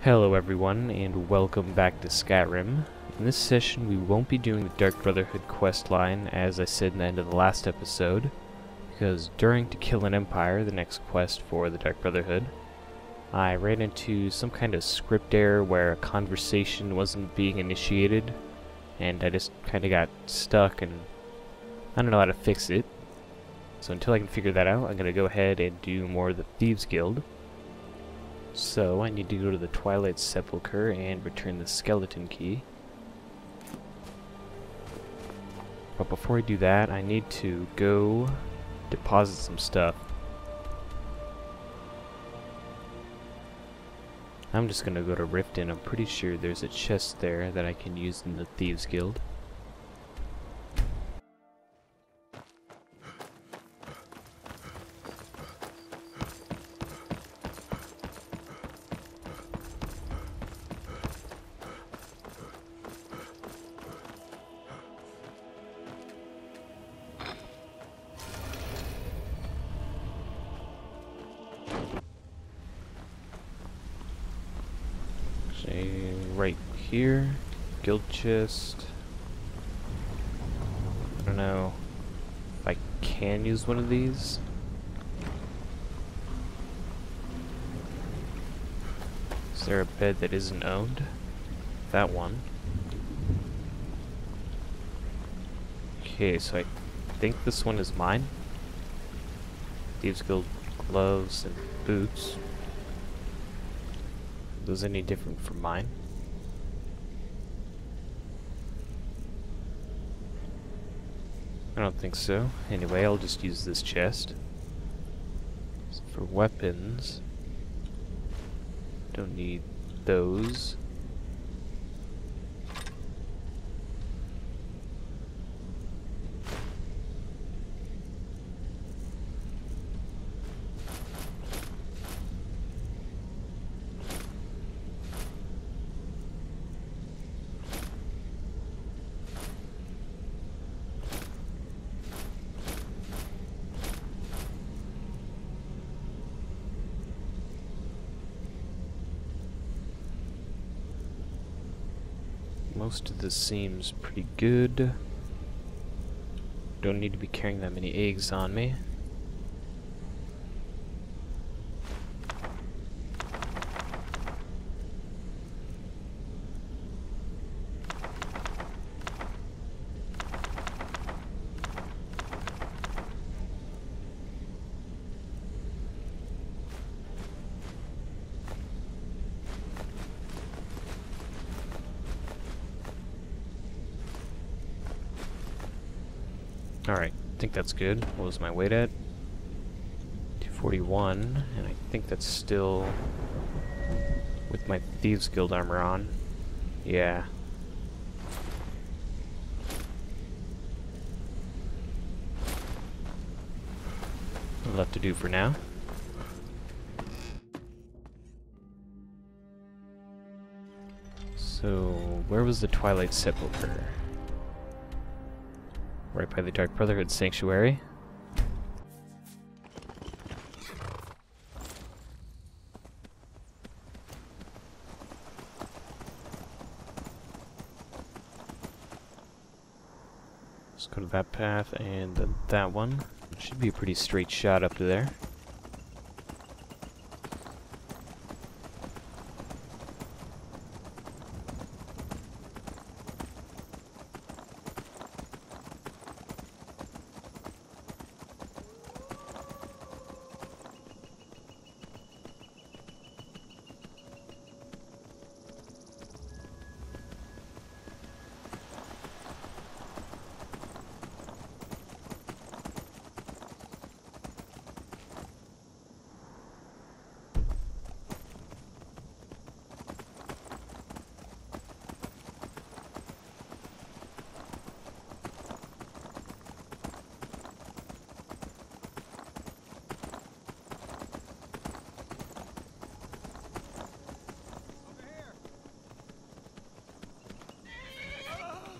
Hello everyone, and welcome back to Skyrim. In this session we won't be doing the Dark Brotherhood questline, as I said in the end of the last episode, because during To Kill an Empire, the next quest for the Dark Brotherhood, I ran into some kind of script error where a conversation wasn't being initiated, and I just kinda got stuck and I don't know how to fix it. So until I can figure that out, I'm gonna go ahead and do more of the Thieves Guild. So I need to go to the Twilight Sepulcher and return the skeleton key. But before I do that, I need to go deposit some stuff. I'm just gonna go to Riften. I'm pretty sure there's a chest there that I can use in the Thieves Guild. Right here, guild chest. I don't know if I can use one of these. Is there a bed that isn't owned? That one. Okay, so I think this one is mine. Thieves Guild gloves and boots. Are those any different from mine? I don't think so. Anyway, I'll just use this chest. So for weapons, don't need those. Most of this seems pretty good. Don't need to be carrying that many eggs on me. Alright, I think that's good. What was my weight at? 241, and I think that's still with my Thieves Guild armor on. Yeah. That'll have to do for now. So, where was the Twilight Sepulcher? Right by the Dark Brotherhood Sanctuary. Let's go to that path and then that one. It should be a pretty straight shot up to there.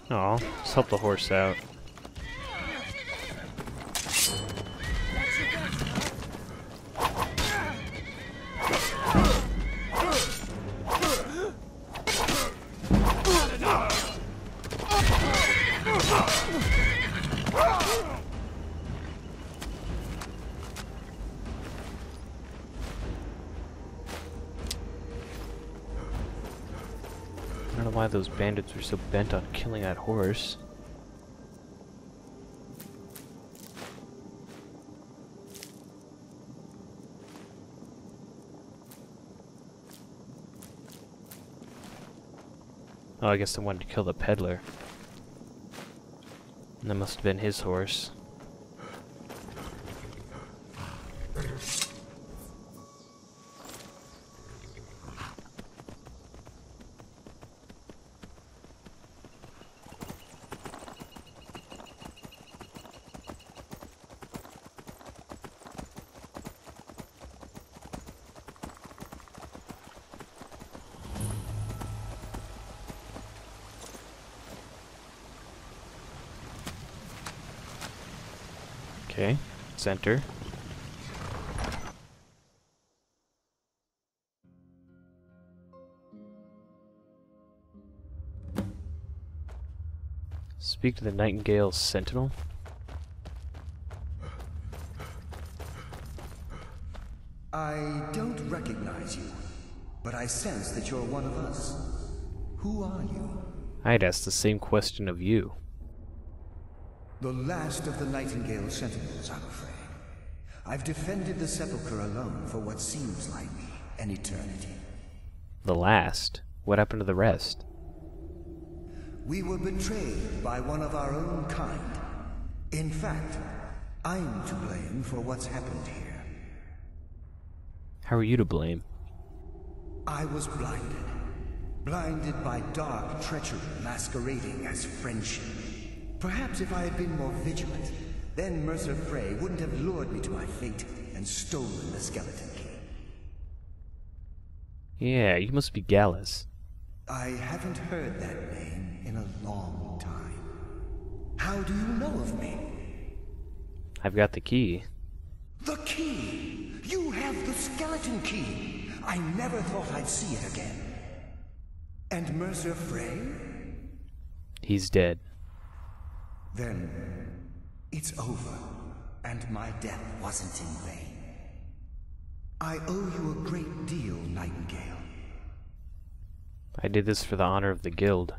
Aw, let's help the horse out. don't know why those bandits were so bent on killing that horse. Oh, I guess they wanted to kill the peddler. And that must have been his horse. Okay, center. Speak to the Nightingale Sentinel. I don't recognize you, but I sense that you're one of us. Who are you? I'd ask the same question of you. The last of the Nightingale Sentinels, I'm afraid. I've defended the sepulcher alone for what seems like an eternity. The last? What happened to the rest? We were betrayed by one of our own kind. In fact, I'm to blame for what's happened here. How are you to blame? I was blinded. Blinded by dark treachery masquerading as friendship. Perhaps if I had been more vigilant, then Mercer Frey wouldn't have lured me to my fate and stolen the skeleton key. Yeah, you must be Gallus. I haven't heard that name in a long time. How do you know of me? I've got the key. The key! You have the skeleton key! I never thought I'd see it again. And Mercer Frey? He's dead. Then, it's over, and my death wasn't in vain. I owe you a great deal, Nightingale. I did this for the honor of the guild.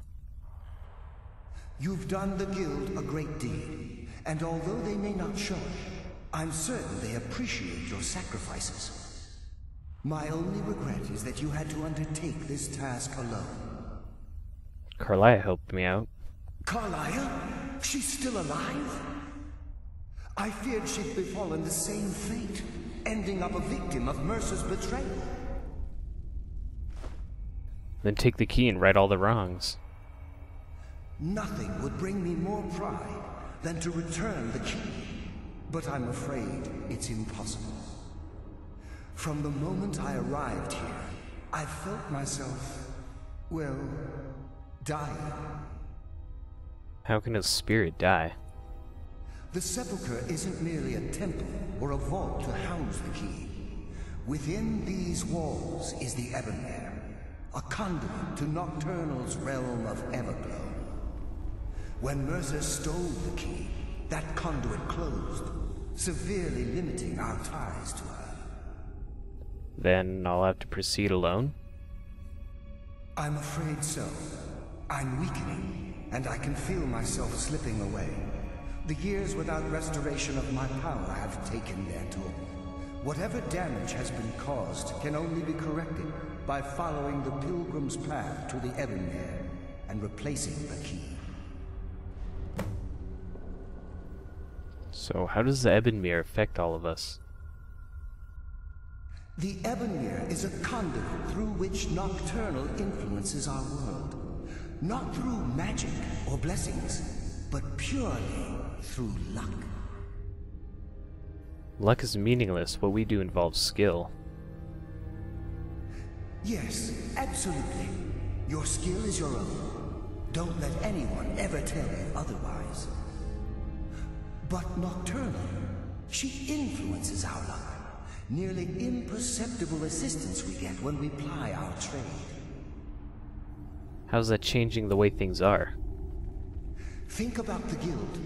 You've done the guild a great deed, and although they may not show it, I'm certain they appreciate your sacrifices. My only regret is that you had to undertake this task alone. Carlia helped me out. Carlia? She's still alive? I feared she'd befallen the same fate, ending up a victim of Mercer's betrayal. Then take the key and right all the wrongs. Nothing would bring me more pride than to return the key, but I'm afraid it's impossible. From the moment I arrived here, I felt myself, well, dying. How can a spirit die? The sepulcher isn't merely a temple or a vault to house the key. Within these walls is the Evermere, a conduit to Nocturnal's realm of Everglow. When Mercer stole the key, that conduit closed, severely limiting our ties to her. Then I'll have to proceed alone? I'm afraid so. I'm weakening. And I can feel myself slipping away. The years without restoration of my power have taken their toll. Whatever damage has been caused can only be corrected by following the pilgrim's path to the Evermere and replacing the key. So how does the Evermere affect all of us? The Evermere is a conduit through which Nocturnal influences our world. Not through magic or blessings, but purely through luck. Luck is meaningless. What we do involves skill. Yes, absolutely. Your skill is your own. Don't let anyone ever tell you otherwise. But Nocturnal, she influences our luck. Nearly imperceptible assistance we get when we ply our trade. How's that changing the way things are? Think about the guild,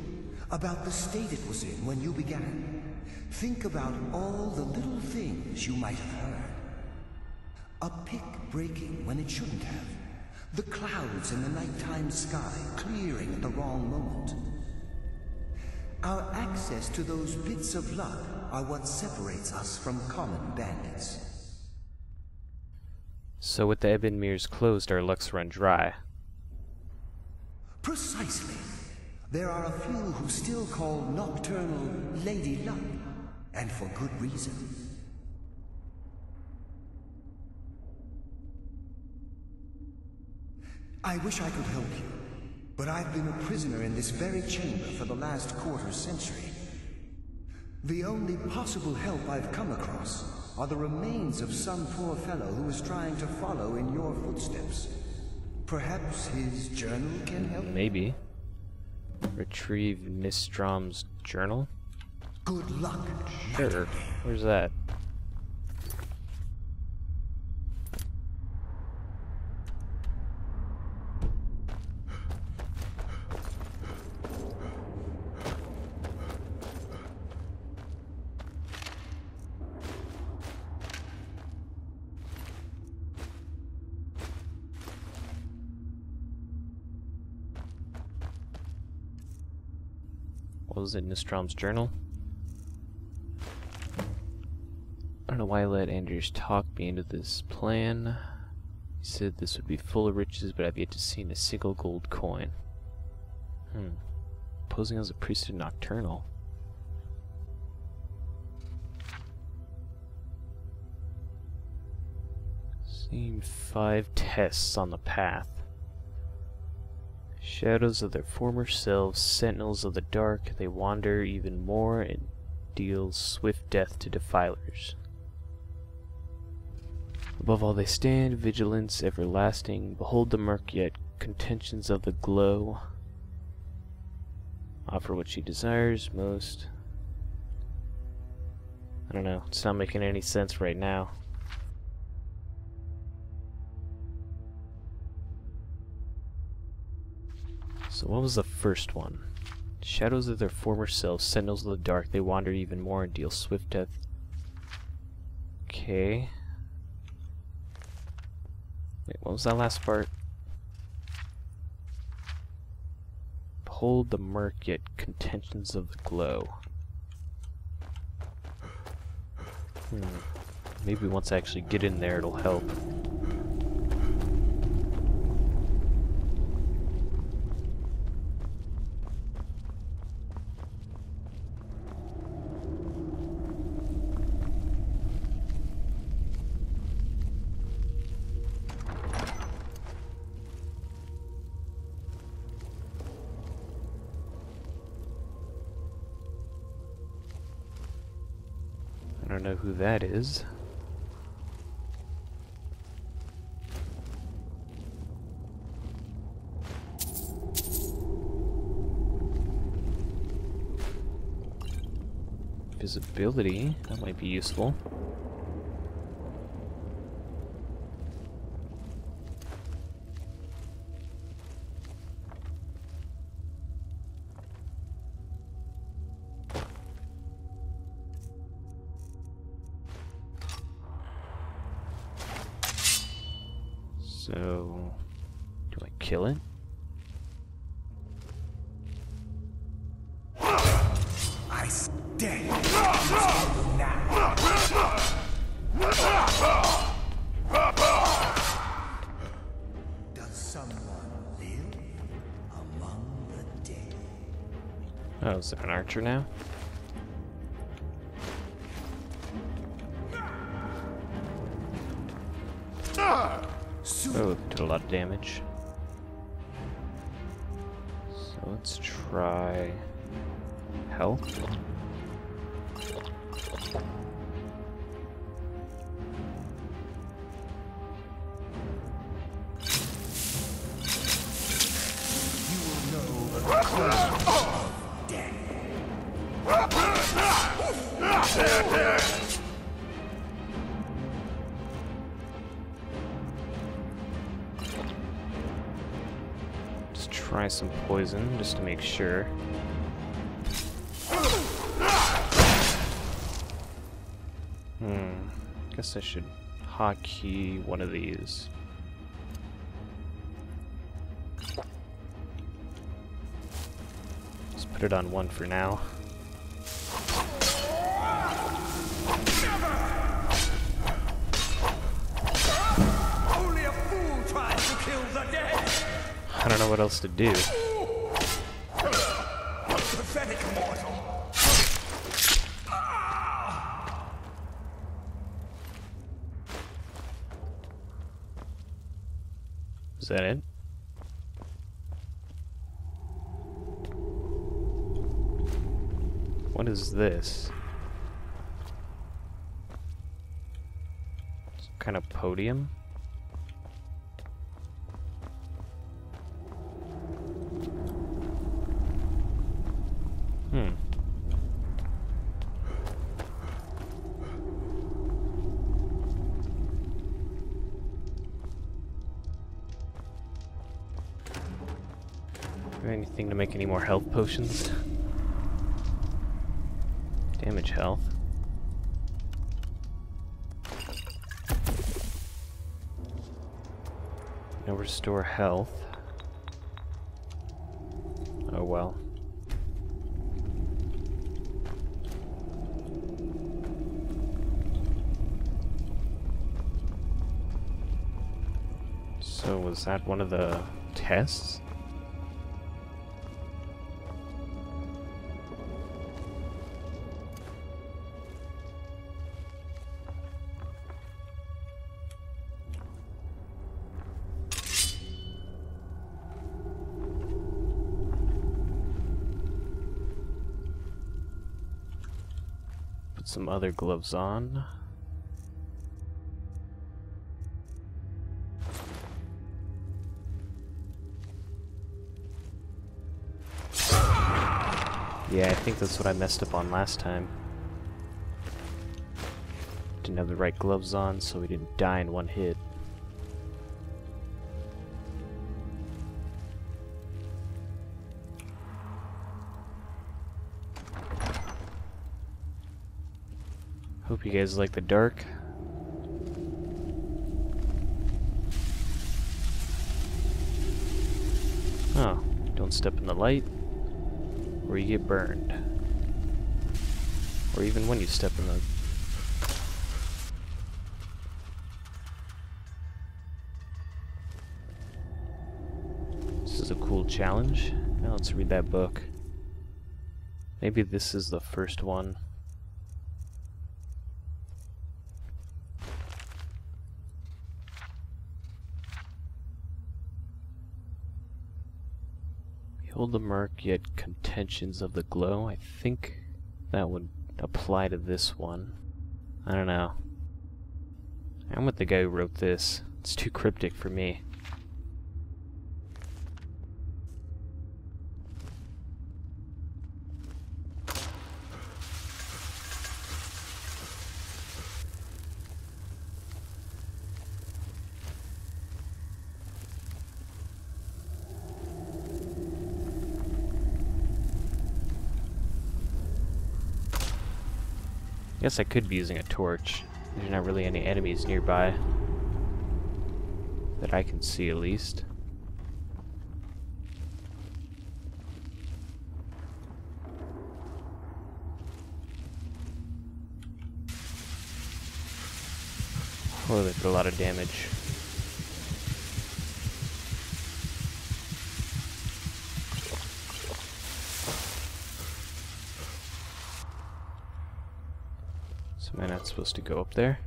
about the state it was in when you began. Think about all the little things you might have heard. A pick breaking when it shouldn't have. The clouds in the nighttime sky clearing at the wrong moment. Our access to those bits of luck are what separates us from common bandits. So with the Hvergelmirs closed, our lucks run dry. Precisely. There are a few who still call Nocturnal Lady Luck, and for good reason. I wish I could help you, but I've been a prisoner in this very chamber for the last quarter century. The only possible help I've come across are the remains of some poor fellow who is trying to follow in your footsteps. Perhaps his journal can help? Maybe. Retrieve Nistrom's journal? Good luck. Sure. Where's that? What was it, Nistrom's journal? I don't know why I let Anders talk me into this plan. He said this would be full of riches, but I've yet to see a single gold coin. Posing as a priesthood nocturnal. Seen 5 tests on the path. Shadows of their former selves, sentinels of the dark, they wander even more and deal swift death to defilers. Above all they stand, vigilance everlasting, behold the murk yet contentions of the glow. Offer what she desires most. I don't know, it's not making any sense right now. So what was the first one? Shadows of their former selves, sentinels of the dark, they wander even more and deal swift death. Okay. Wait, what was that last part? Behold the murk yet contentions of the glow. Maybe once I actually get in there it'll help. I don't know who that is. Visibility, that might be useful. So, do I kill it? I stand now. Does someone live among the dead? Oh, is there an archer now? Oh, did a lot of damage. So let's try health. You will know the cause of death. Try some poison just to make sure. Guess I should hotkey one of these. put it on 1 for now. Only a fool tries to kill the dead. I don't know what else to do. Pathetic mortal. Is that it? What is this? Some kind of podium? Anything to make any more health potions? Damage health. No restore health. Oh well. So was that one of the tests? Put some other gloves on. Yeah, I think that's what I messed up on last time. Didn't have the right gloves on, so we didn't die in one hit. Hope you guys like the dark. Oh, don't step in the light, or you get burned. Or even when you step in the... This is a cool challenge. Now let's read that book. Maybe this is the first one. Behold the murk, yet contentions of the glow. I think that would apply to this one. I don't know. I'm with the guy who wrote this. It's too cryptic for me. I guess I could be using a torch. There's not really any enemies nearby. That I can see, at least. Oh, they did a lot of damage. So am I not supposed to go up there?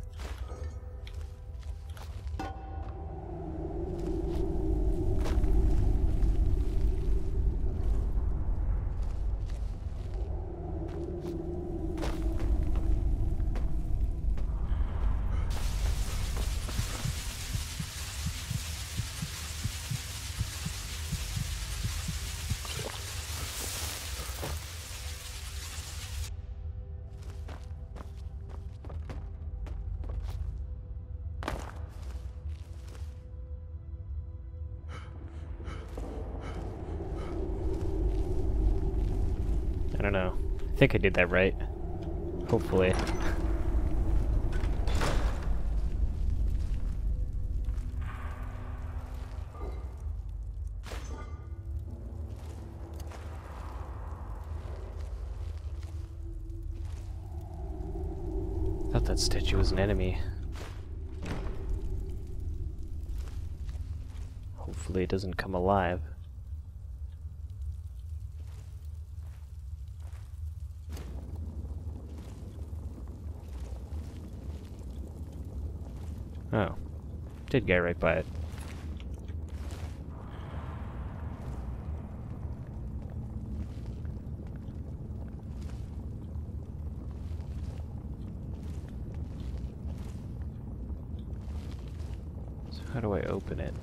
I don't know. I think I did that right. Hopefully. thought that statue was an enemy. Hopefully it doesn't come alive. Oh. Did get right by it. So how do I open it?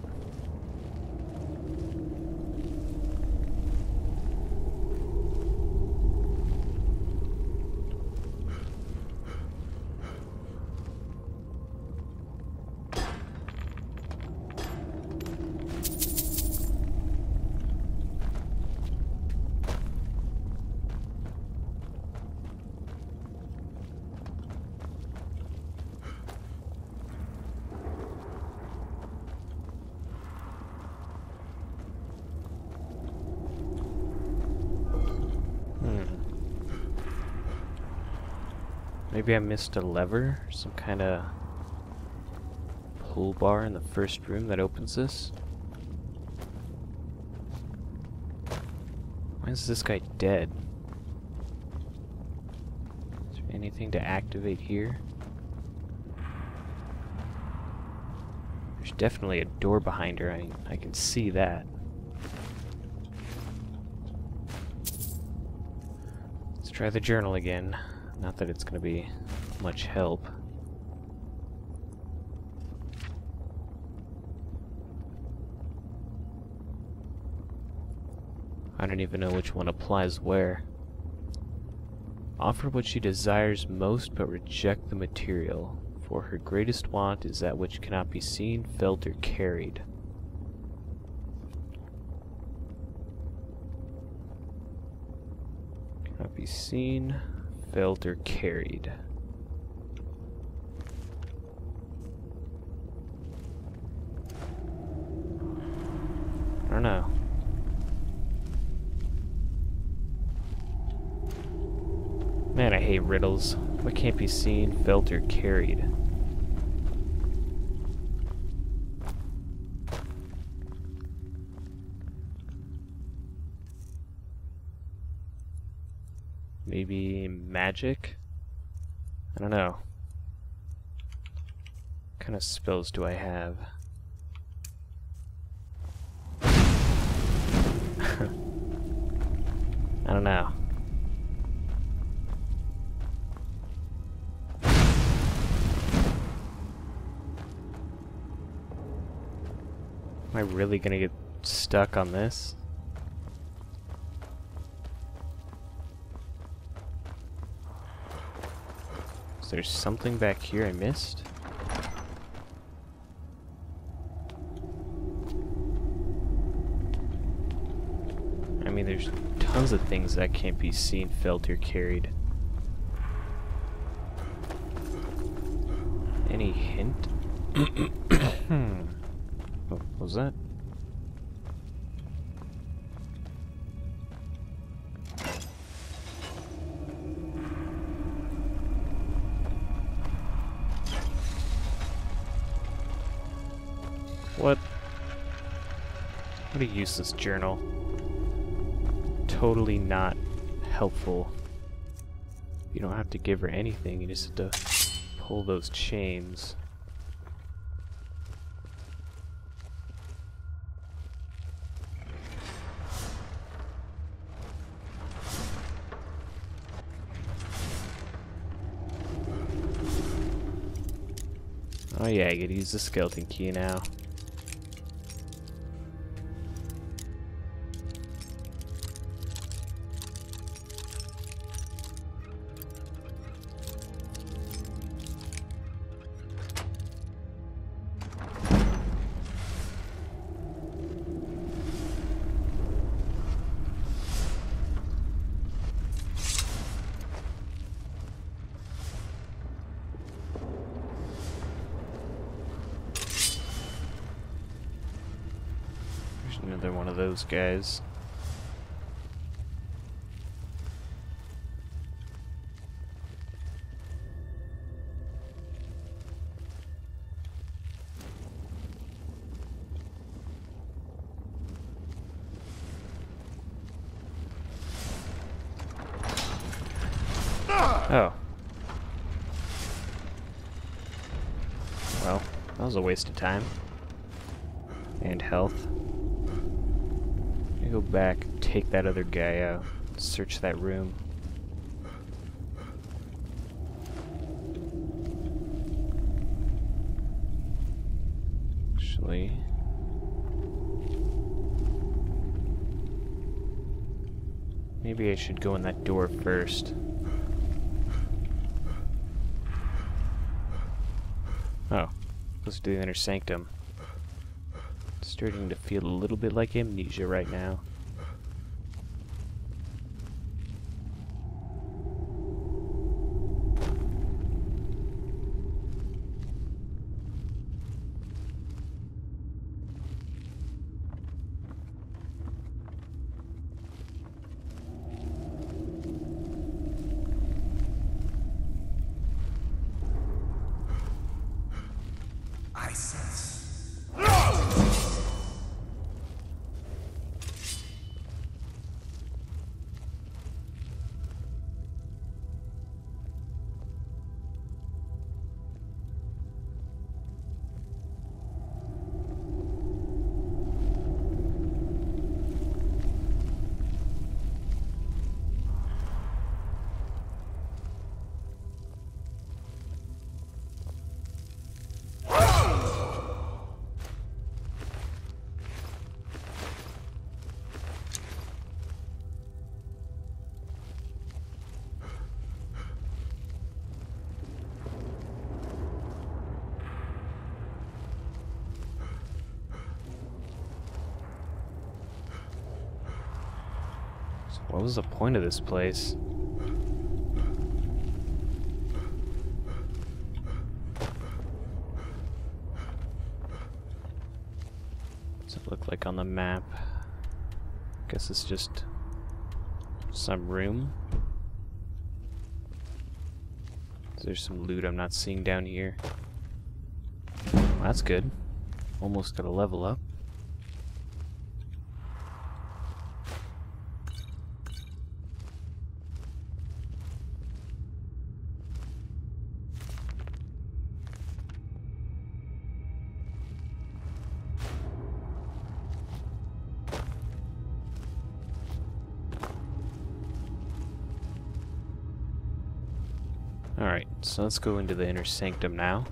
Maybe I missed a lever, some kind of pull bar in the first room that opens this. Why is this guy dead? Is there anything to activate here? There's definitely a door behind her, I can see that. Let's try the journal again. Not that it's going to be much help. I don't even know which one applies where. Offer what she desires most, but reject the material. For her greatest want is that which cannot be seen, felt, or carried. Cannot be seen, felt, or carried. I don't know. Man, I hate riddles. What can't be seen, felt, or carried? Maybe magic? I don't know. What kind of spells do I have? I don't know. Am I really gonna get stuck on this? Is there something back here I missed? I mean, there's tons of things that can't be seen, felt, or carried. Any hint? What was that? What a useless journal. Totally not helpful. You don't have to give her anything, you just have to pull those chains. Oh yeah, I get to use the skeleton key now. Another one of those guys. Oh. Well, that was a waste of time. And health. Let me go back and take that other guy out. Search that room. Actually... maybe I should go in that door first. Oh, let's do the inner sanctum. Starting to feel a little bit like amnesia right now. I sense. What was the point of this place? What's it look like on the map? Guess it's just some room. There's some loot I'm not seeing down here. Well, that's good. Almost got a level up. Alright, so let's go into the inner sanctum now.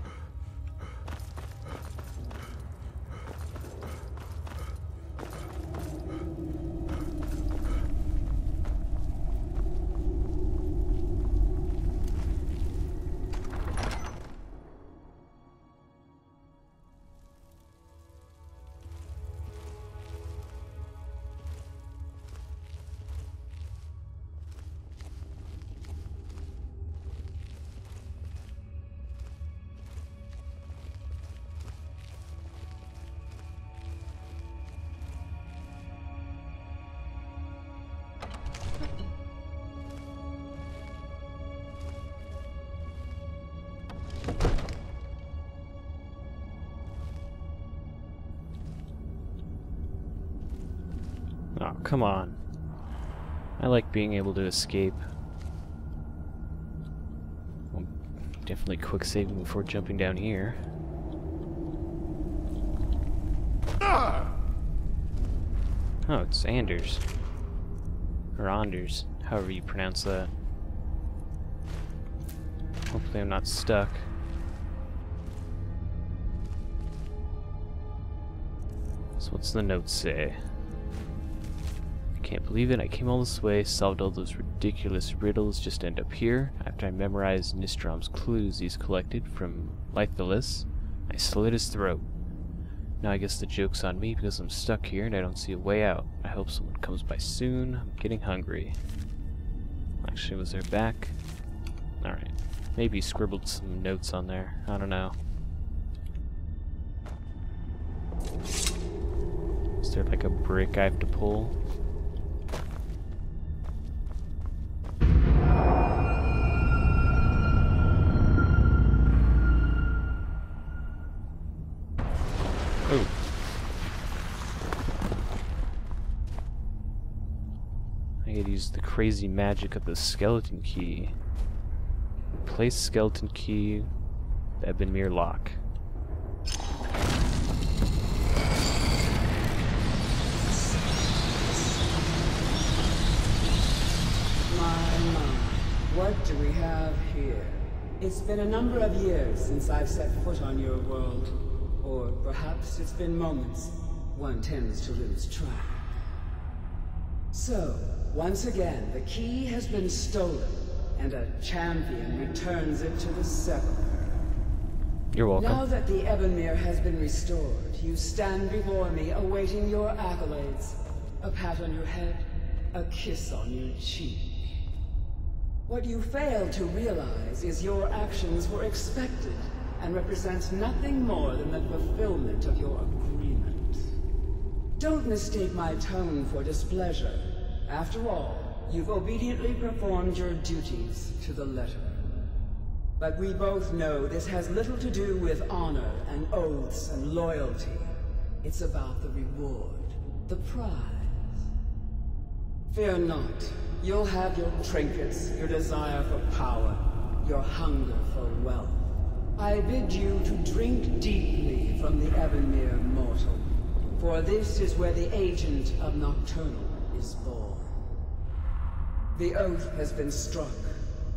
Oh, come on. I like being able to escape. I'm definitely quick saving before jumping down here. Oh, it's Anders. Or Anders, however you pronounce that. Hopefully I'm not stuck. So what's the note say? Can't believe it, I came all this way, solved all those ridiculous riddles just to end up here. After I memorized Nistrom's clues he's collected from Litholis, I slit his throat. Now I guess the joke's on me because I'm stuck here and I don't see a way out. I hope someone comes by soon. I'm getting hungry. Actually, was there back? Alright. Maybe he scribbled some notes on there. I don't know. Is there like a brick I have to pull? Oh. I could use the crazy magic of the skeleton key. Replace skeleton key, the Ebonmere lock. What do we have here? It's been a number of years since I've set foot on your world. Or perhaps it's been moments. One tends to lose track. So, once again, the key has been stolen, and a champion returns it to the sepulcher. You're welcome. Now that the Ebonmere has been restored, you stand before me awaiting your accolades. A pat on your head, a kiss on your cheek. What you fail to realize is your actions were expected and represent nothing more than the fulfillment of your agreement. Don't mistake my tone for displeasure. After all, you've obediently performed your duties to the letter. But we both know this has little to do with honor and oaths and loyalty. It's about the reward, the prize. Fear not. You'll have your trinkets, your desire for power, your hunger for wealth. I bid you to drink deeply from the Ebonmere mortal, for this is where the agent of Nocturnal is born. The oath has been struck,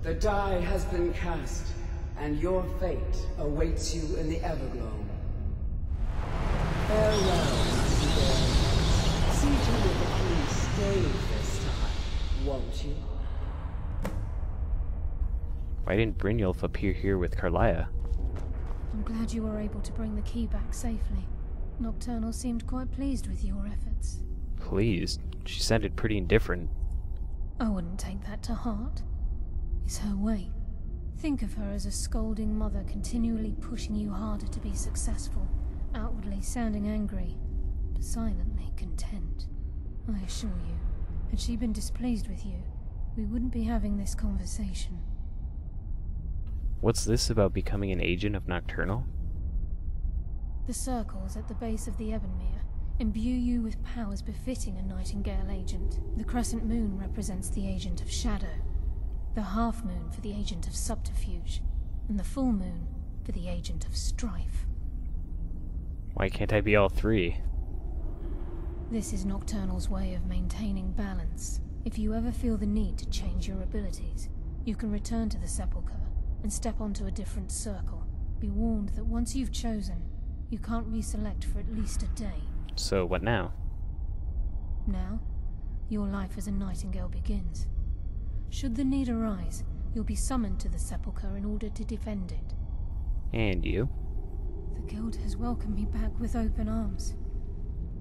the die has been cast, and your fate awaits you in the Evergloam. Farewell, Nightingale. See to it that you stay this time, won't you? Why didn't Brynjolf appear here with Carlia? I'm glad you were able to bring the key back safely. Nocturnal seemed quite pleased with your efforts. Pleased? She sounded pretty indifferent. I wouldn't take that to heart. It's her way. Think of her as a scolding mother continually pushing you harder to be successful, outwardly sounding angry, but silently content. I assure you, had she been displeased with you, we wouldn't be having this conversation. What's this about becoming an agent of Nocturnal? The circles at the base of the Ebonmere imbue you with powers befitting a Nightingale agent. The crescent moon represents the agent of shadow, the half moon for the agent of subterfuge, and the full moon for the agent of strife. Why can't I be all three? This is Nocturnal's way of maintaining balance. If you ever feel the need to change your abilities, you can return to the sepulcher and step onto a different circle. Be warned that once you've chosen, you can't reselect for at least a day. So what now? Now, your life as a Nightingale begins. Should the need arise, you'll be summoned to the sepulcher in order to defend it. And you? The Guild has welcomed me back with open arms.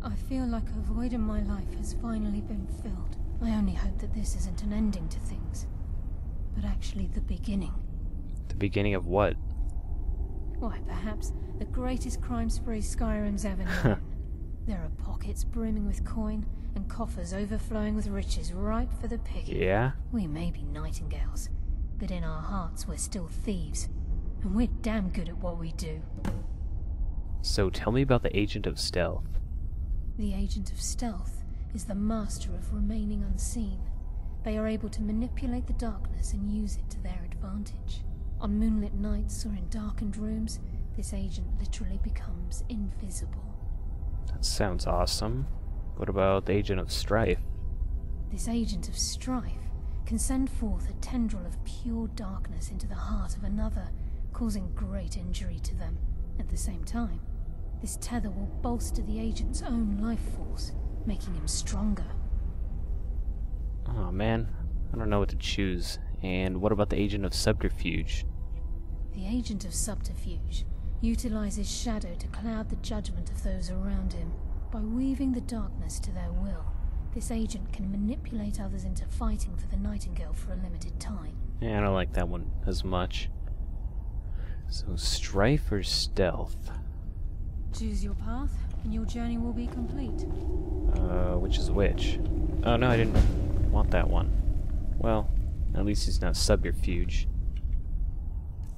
I feel like a void in my life has finally been filled. I only hope that this isn't an ending to things, but actually the beginning. The beginning of what? Why, perhaps the greatest crime spree Skyrim's ever known. There are pockets brimming with coin, and coffers overflowing with riches ripe for the picking. Yeah? We may be Nightingales, but in our hearts we're still thieves, and we're damn good at what we do. So tell me about the Agent of Stealth. The Agent of Stealth is the master of remaining unseen. They are able to manipulate the darkness and use it to their advantage. On moonlit nights or in darkened rooms, this agent literally becomes invisible. That sounds awesome. What about the Agent of Strife? This Agent of Strife can send forth a tendril of pure darkness into the heart of another, causing great injury to them. At the same time, this tether will bolster the agent's own life force, making him stronger. Oh man, I don't know what to choose. And what about the Agent of Subterfuge? The Agent of Subterfuge utilizes shadow to cloud the judgment of those around him. By weaving the darkness to their will, this agent can manipulate others into fighting for the Nightingale for a limited time. Yeah, I don't like that one as much. So, Strife or Stealth? Choose your path, and your journey will be complete. Which is which? Oh no, I didn't want that one. Well, at least it's not Subterfuge.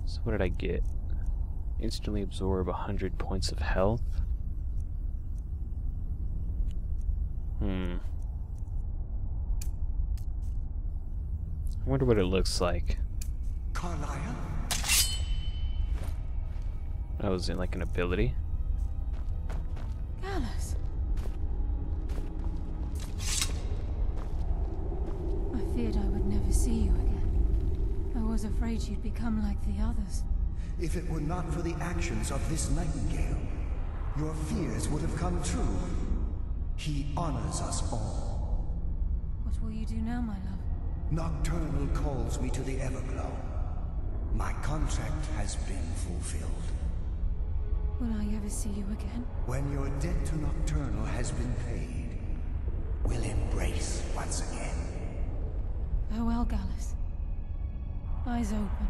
So what did I get? Instantly absorb 100 points of health. I wonder what it looks like. Carlia? That was in like an ability. Gallus! I feared I would never see you again. I was afraid you'd become like the others. If it were not for the actions of this nightingale, your fears would have come true. He honors us all. What will you do now, my love? Nocturnal calls me to the Everglow. My contract has been fulfilled. Will I ever see you again? When your debt to Nocturnal has been paid, we'll embrace once again. Farewell, Gallus. Eyes open.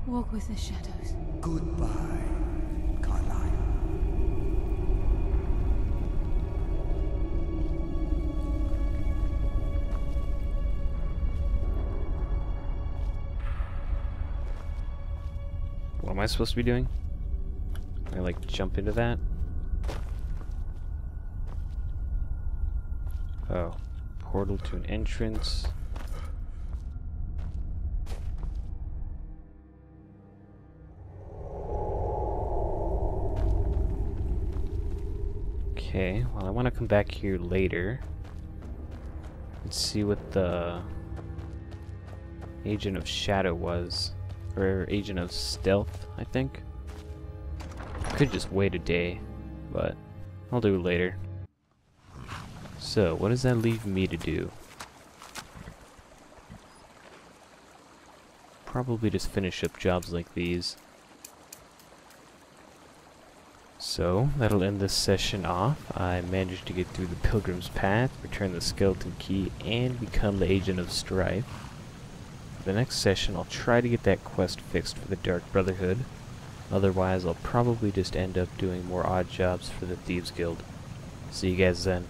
Walk with the shadows. Goodbye, Carlyle. What am I supposed to be doing? Can I like jump into that? Oh. Portal to an entrance. Okay, well I want to come back here later and see what the Agent of Shadow was. Or Agent of Stealth, I think. Could just wait a day, but I'll do it later. So, what does that leave me to do? Probably just finish up jobs like these. So, that'll end this session off. I managed to get through the Pilgrim's Path, return the Skeleton Key, and become the Agent of Strife. For the next session, I'll try to get that quest fixed for the Dark Brotherhood. Otherwise, I'll probably just end up doing more odd jobs for the Thieves Guild. See you guys then.